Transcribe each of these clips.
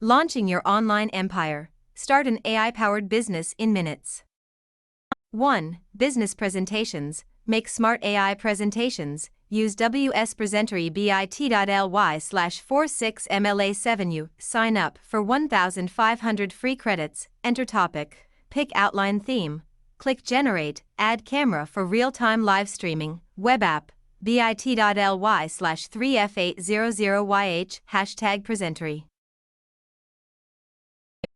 Launching your online empire. Start an AI-powered business in minutes. 1. Business presentations. Make smart AI presentations. Use wspresentorybit.ly/46mla7u. Sign up for 1,500 free credits. Enter topic. Pick outline theme. Click generate. Add camera for real-time live streaming. Web app. bit.ly/3f800yh #presentory.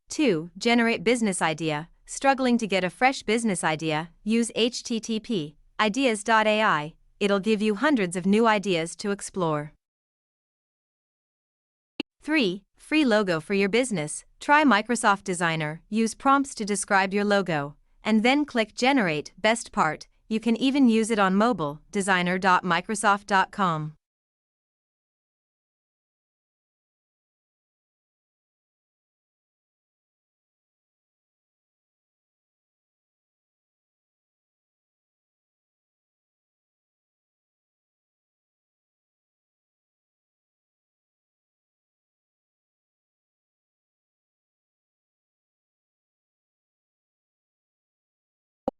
2. Generate business idea. Struggling to get a fresh business idea? Use http ideas.ai. It'll give you hundreds of new ideas to explore. 3. Free logo for your business. Try Microsoft Designer. Use prompts to describe your logo, and then click generate. Best part, you can even use it on mobile. designer.microsoft.com.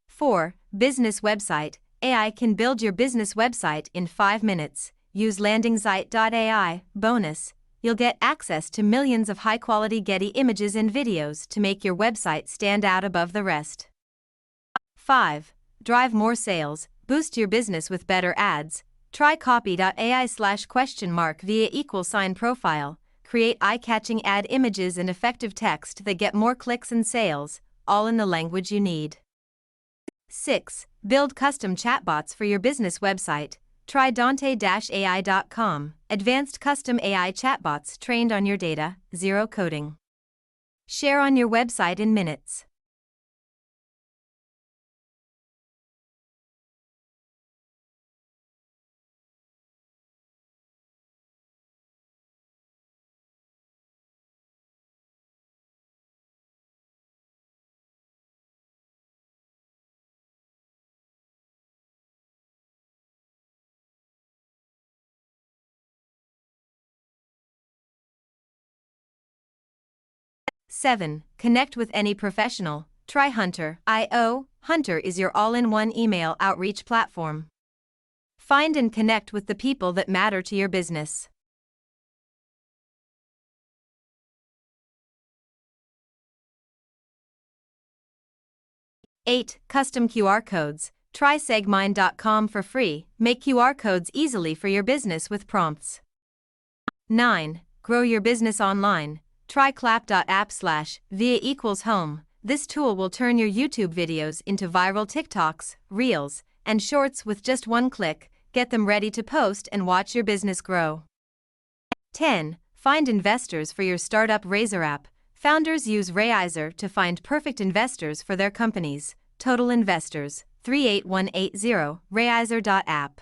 4. Business website. AI can build your business website in 5 minutes. Use landingzite.ai. Bonus, you'll get access to millions of high-quality Getty images and videos to make your website stand out above the rest. 5. Drive more sales. Boost your business with better ads. Try copy.ai/? via $profile. Create eye-catching ad images and effective text that get more clicks and sales, all in the language you need. 6. Build custom chatbots for your business website. Try Dante-AI.com. Advanced custom AI chatbots trained on your data, zero coding. Share on your website in minutes. Seven. Connect with any professional. Try Hunter.io. Hunter is your all-in-one email outreach platform. Find and connect with the people that matter to your business. 8. Custom QR codes. Try segmind.com for free. Make QR codes easily for your business with prompts. 9. Grow your business online. Try clap.app/via=home. This tool will turn your YouTube videos into viral TikToks, Reels, and Shorts with just one click. Get them ready to post and watch your business grow. 10. Find investors for your startup Razor app. Founders use Raizer to find perfect investors for their companies. Total investors, 38180, Raizer.app.